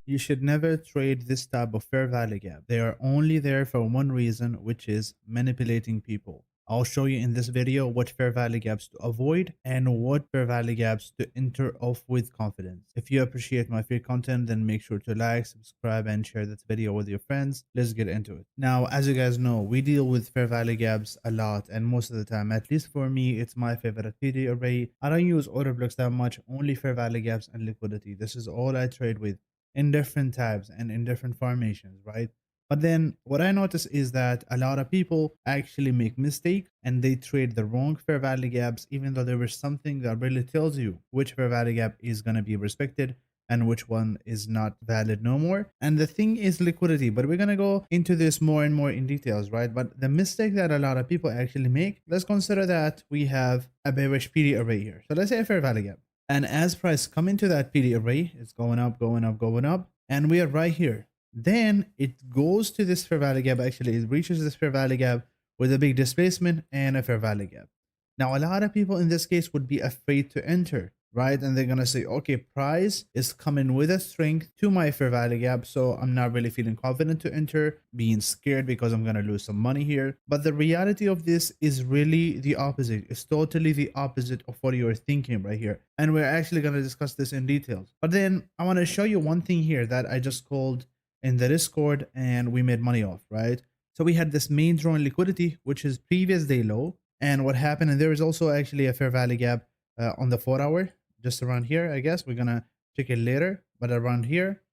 You should never trade this type of fair value gap. They are only there for one reason, which is manipulating people. I'll show you in this video what fair value gaps to avoid and what fair value gaps to enter off with confidence. If you appreciate my free content, then make sure to like, subscribe, and share this video with your friends. Let's get into it. Now, as you guys know, we deal with fair value gaps a lot, and most of the time, at least for me, it's my favorite PD array. I don't use order blocks that much, only fair value gaps and liquidity. This is all I trade with in different types and in different formations, right? But then what I notice is that a lot of people actually make mistakes and they trade the wrong fair value gaps, even though there is something that really tells you which fair value gap is going to be respected and which one is not valid no more. And the thing is liquidity, but we're going to go into this more and more in details, right? But the mistake that a lot of people actually make, let's consider that we have a bearish PD array here. So let's say a fair value gap. And as price come into that PD array, it's going up, going up, going up, and we are right here. Then it goes to this fair value gap. Actually, it reaches this fair value gap with a big displacement and a fair value gap. Now, a lot of people in this case would be afraid to enter, right? And they're going to say, okay, price is coming with a strength to my fair value gap. So I'm not really feeling confident to enter, being scared because I'm going to lose some money here. But the reality of this is really the opposite. It's totally the opposite of what you're thinking right here. And we're actually going to discuss this in details. But then I want to show you one thing here that I just called in the Discord and we made money off, right? So we had this main drawn liquidity, which is previous day low. And what happened, and there is also actually a fair value gap on the 4-hour, just around here, I guess. We're going to check it later, but around here.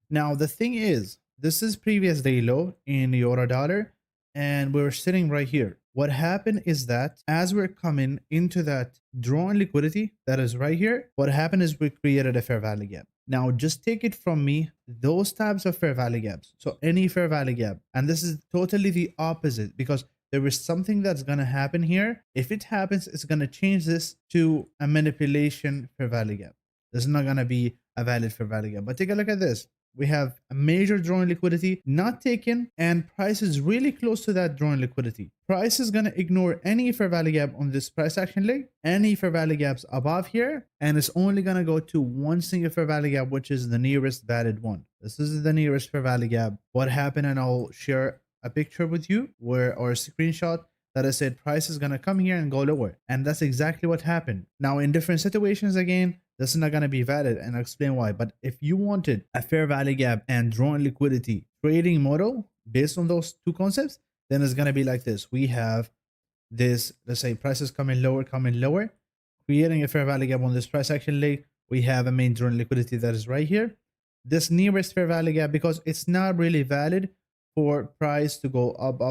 Now, the thing is, this is previous day low in euro dollar, and we're sitting right here. What happened is that as we're coming into that drawn liquidity that is right here, what happened is we created a fair value gap. Now, just take it from me, those types of fair value gaps. So any fair value gap, and this is totally the opposite because there is something that's going to happen here. If it happens, it's going to change this to a manipulation fair value gap. This is not going to be a valid fair value gap. But take a look at this. We have a major drawing liquidity not taken, and price is really close to that drawing liquidity. Price is going to ignore any fair value gap on this price action leg, any fair value gaps above here, and it's only going to go to one single fair value gap, which is the nearest valid one. This is the nearest fair value gap. What happened, and I'll share a picture with you or a screenshot that I said price is going to come here and go lower. And that's exactly what happened. Now, in different situations, again, this is not going to be valid, and I'll explain why. But if you wanted a fair value gap and drawn liquidity trading model based on those two concepts, then it's going to be like this. We have this, let's say prices coming lower, creating a fair value gap on this price action leg. We have a main drawn liquidity that is right here. This nearest fair value gap, because it's not really valid for price to go up,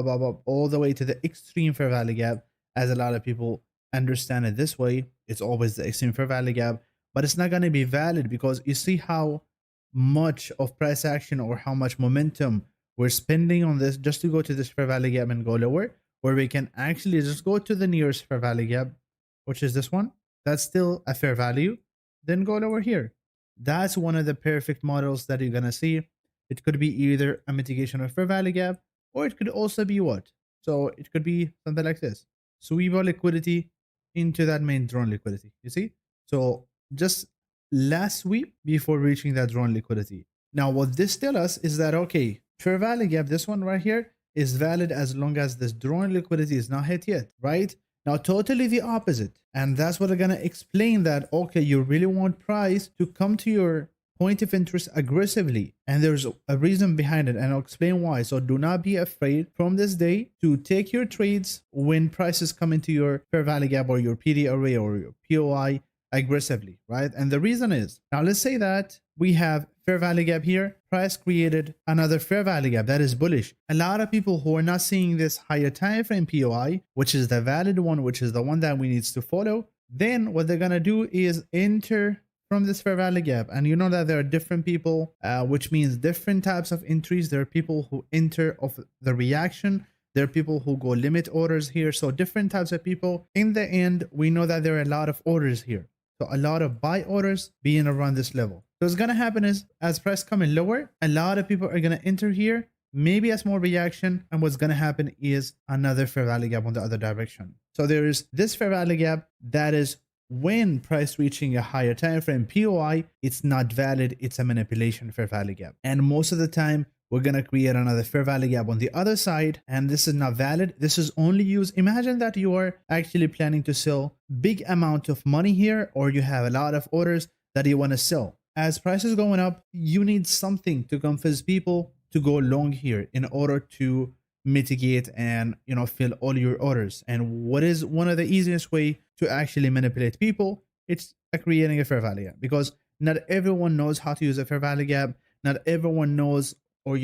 all the way to the extreme fair value gap, as a lot of people understand it this way. It's always the extreme fair value gap. But it's not going to be valid because you see how much of price action or how much momentum we're spending on this just to go to this fair value gap and go lower, where we can actually just go to the nearest fair value gap, which is this one. That's still a fair value. Then go lower here. That's one of the perfect models that you're going to see. It could be either a mitigation of fair value gap, or it could also be what? So it could be something like this. Sweep our liquidity into that main drawn liquidity. You see? So just last sweep before reaching that drawn liquidity. Now, what this tells us is that, okay, fair value gap, this one right here, is valid as long as this drawn liquidity is not hit yet, right? Now, totally the opposite. And that's what I'm going to explain that, okay, you really want price to come to your point of interest aggressively, and there's a reason behind it, and I'll explain why. So do not be afraid from this day to take your trades when prices come into your fair value gap or your PD array or your POI aggressively, right? And the reason is, now let's say that we have fair value gap here, price created another fair value gap that is bullish. A lot of people who are not seeing this higher time frame POI, which is the valid one, which is the one that we need to follow, then what they're gonna do is enter from this fair value gap. And you know that there are different people, which means different types of entries. There are people who enter of the reaction. There are people who go limit orders here. So different types of people. In the end, we know that there are a lot of orders here. So a lot of buy orders being around this level. So what's going to happen is, as price coming lower, a lot of people are going to enter here, maybe a small reaction. And what's going to happen is another fair value gap on the other direction. So there is this fair value gap that is when price reaching a higher time frame POI, it's not valid, it's a manipulation fair value gap. And most of the time, we're going to create another fair value gap on the other side, and this is not valid. This is only used. Imagine that you are actually planning to sell big amount of money here, or you have a lot of orders that you want to sell. As prices going up, you need something to convince people to go long here in order to mitigate and fill all your orders. And what is one of the easiest way to actually manipulate people? It's creating a fair value gap, because not everyone knows how to use a fair value gap. Not everyone knows or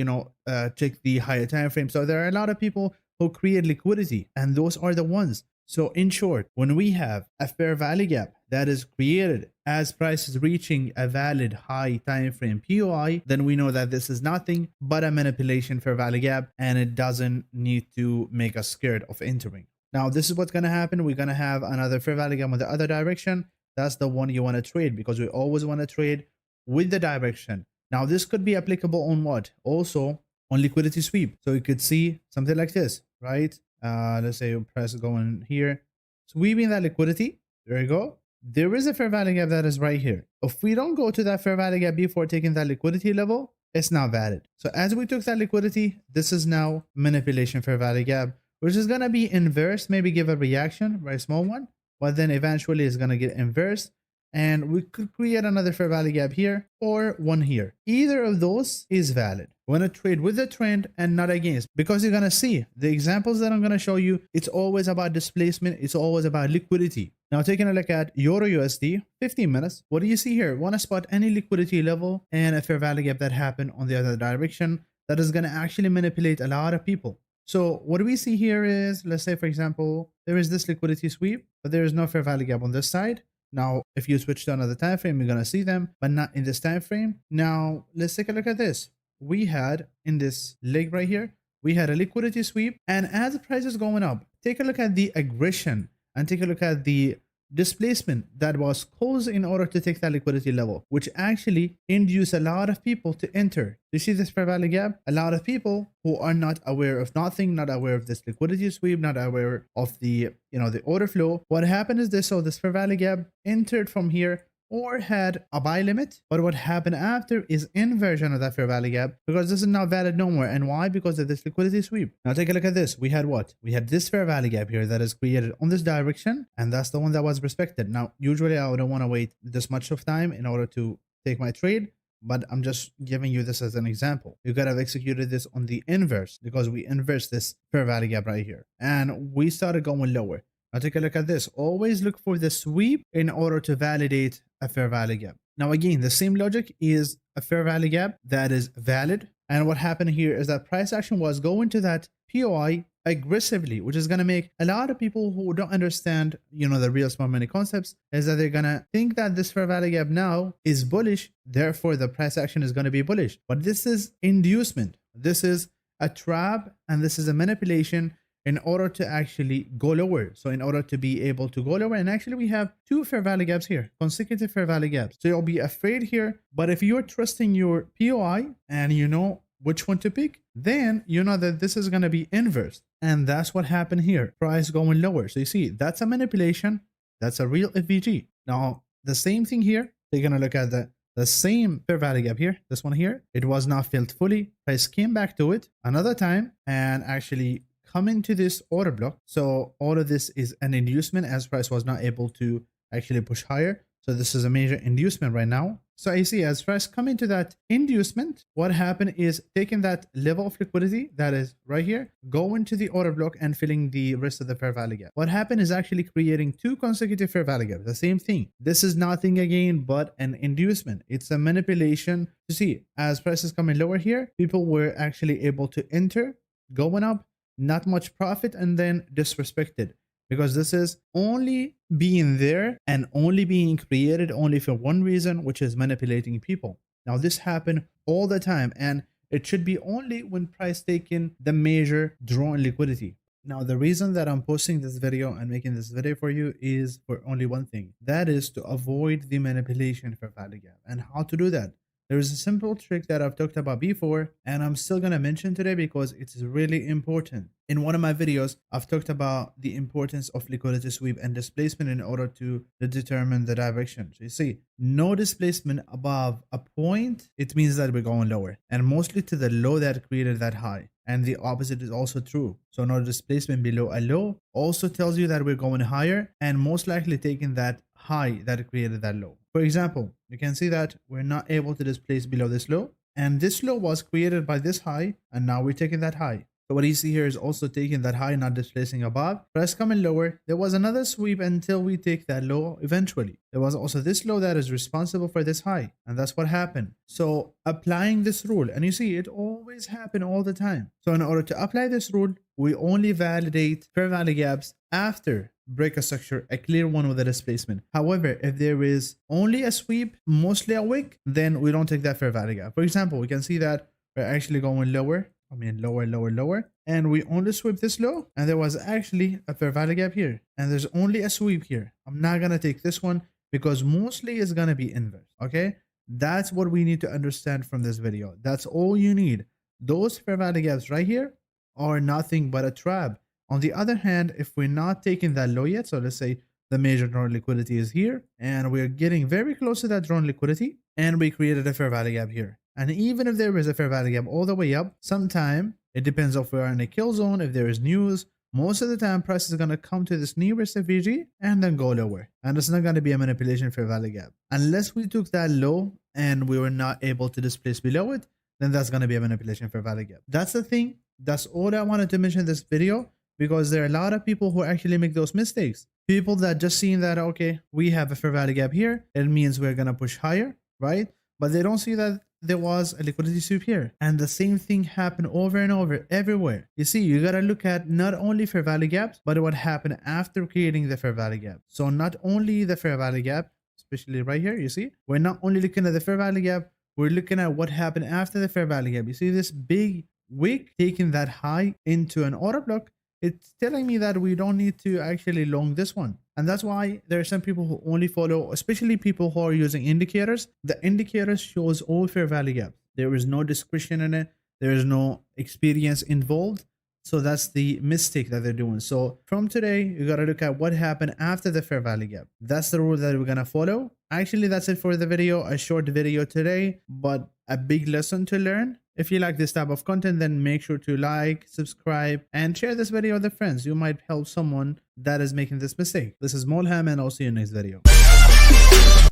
check the higher time frame. So there are a lot of people who create liquidity, and those are the ones. So in short, when we have a fair value gap that is created as price is reaching a valid high time frame POI, then we know that this is nothing but a manipulation fair value gap, and it doesn't need to make us scared of entering. Now, this is what's going to happen. We're going to have another fair value gap in the other direction. That's the one you want to trade, because we always want to trade with the direction. Now, this could be applicable on what? Also on liquidity sweep. So you could see something like this, right? Let's say price is going here, sweeping that liquidity. There you go. There is a fair value gap that is right here. If we don't go to that fair value gap before taking that liquidity level, it's not valid. So as we took that liquidity, this is now manipulation fair value gap, which is going to be inverse, maybe give a reaction, very small one, but then eventually it's going to get inverse. And we could create another fair value gap here or one here. Either of those is valid. We want to trade with the trend and not against, because you're going to see the examples that I'm going to show you. It's always about displacement. It's always about liquidity. Now, taking a look at Euro USD, 15 minutes. What do you see here? Want to spot any liquidity level and a fair value gap that happened on the other direction that is going to actually manipulate a lot of people. So what we see here is, let's say, for example, there is this liquidity sweep, but there is no fair value gap on this side. Now, if you switch to another time frame, you're going to see them, but not in this time frame. Now, let's take a look at this. We had in this leg right here, we had a liquidity sweep. And as the price is going up, take a look at the aggression and take a look at the displacement that was caused in order to take that liquidity level, which actually induced a lot of people to enter. You see this fair value gap? A lot of people who are not aware of nothing, not aware of this liquidity sweep, not aware of the the order flow. What happened is this: so this fair value gap entered from here or had a buy limit, but what happened after is inversion of that fair value gap, because this is not valid no more. And why? Because of this liquidity sweep. Now take a look at this. We had what? We had this fair value gap here that is created on this direction, and that's the one that was respected. Now, usually I wouldn't want to wait this much of time in order to take my trade, but I'm just giving you this as an example. You could have executed this on the inverse, because we inverse this fair value gap right here, and we started going lower. Now take a look at this. Always look for the sweep in order to validate a fair value gap. Now again, the same logic is a fair value gap that is valid. And what happened here is that price action was going to that POI aggressively, which is going to make a lot of people who don't understand, the real smart money concepts, is that they're going to think that this fair value gap now is bullish. Therefore, the price action is going to be bullish. But this is inducement. This is a trap, and this is a manipulation in order to actually go lower. So in order to be able to go lower, and actually we have two fair value gaps here, consecutive fair value gaps. So you'll be afraid here, but if you're trusting your POI and you know which one to pick, then you know that this is going to be inverse. And that's what happened here, price going lower. So you see, that's a manipulation. That's a real FVG. Now, the same thing here, taking a look at the same fair value gap here, this one here, it was not filled fully. Price came back to it another time and actually come into this order block. So all of this is an inducement, as price was not able to actually push higher. So this is a major inducement right now. So I see as price come into that inducement, what happened is taking that level of liquidity that is right here, go into the order block and filling the rest of the fair value gap. What happened is actually creating two consecutive fair value gaps. The same thing. This is nothing again but an inducement. It's a manipulation. You see, as price is coming lower here, people were actually able to enter, going up, not much profit, and then disrespected, because this is only being there and only being created only for one reason, which is manipulating people. Now this happen all the time, and it should be only when price taking the major draw in liquidity. Now the reason that I'm posting this video and making this video for you is for only one thing, that is to avoid the manipulation fair value gap. And how to do that? There is a simple trick that I've talked about before, and I'm still going to mention today because it's really important. In one of my videos, I've talked about the importance of liquidity sweep and displacement in order to determine the direction. So you see, no displacement above a point, it means that we're going lower, and mostly to the low that created that high. And the opposite is also true. So no displacement below a low also tells you that we're going higher and most likely taking that high that created that low. For example, you can see that we're not able to displace below this low, and this low was created by this high, and now we're taking that high. So what you see here is also taking that high, not displacing above. Price coming lower. There was another sweep until we take that low eventually. There was also this low that is responsible for this high, and that's what happened. So applying this rule, and you see it always happen all the time. So in order to apply this rule, we only validate fair value gaps after break a structure, a clear one with a displacement. However, if there is only a sweep, mostly a wick, then we don't take that fair value gap. For example, we can see that we're actually going lower. Lower, and we only sweep this low, and there was actually a fair value gap here, and there's only a sweep here. I'm not gonna take this one because mostly it's gonna be inverse. Okay, that's what we need to understand from this video. That's all you need. Those fair value gaps right here are nothing but a trap. On the other hand, if we're not taking that low yet, so let's say the major drawn liquidity is here, and we're getting very close to that drawn liquidity, and we created a fair value gap here. And even if there is a fair value gap all the way up, sometime it depends if we're in a kill zone, if there is news. Most of the time, price is going to come to this nearest FVG and then go lower. And it's not going to be a manipulation fair value gap. Unless we took that low and we were not able to displace below it, then that's going to be a manipulation fair value gap. That's the thing. That's all I wanted to mention in this video, because there are a lot of people who actually make those mistakes. People that just seen that, okay, we have a fair value gap here, it means we're going to push higher, right? But they don't see that there was a liquidity sweep here, and the same thing happened over and over everywhere. You see, you gotta look at not only fair value gaps, but what happened after creating the fair value gap. So not only the fair value gap, especially right here, you see, we're not only looking at the fair value gap, we're looking at what happened after the fair value gap. You see this big wick taking that high into an order block. It's telling me that we don't need to actually long this one. And that's why there are some people who only follow, especially people who are using indicators. The indicators shows all fair value gaps. There is no discretion in it. There is no experience involved. So that's the mistake that they're doing. So from today, you got to look at what happened after the fair value gap. That's the rule that we're going to follow. Actually, that's it for the video. A short video today, but a big lesson to learn. If you like this type of content, then make sure to like, subscribe, and share this video with your friends. You might help someone that is making this mistake. This is Molham, and I'll see you in the next video.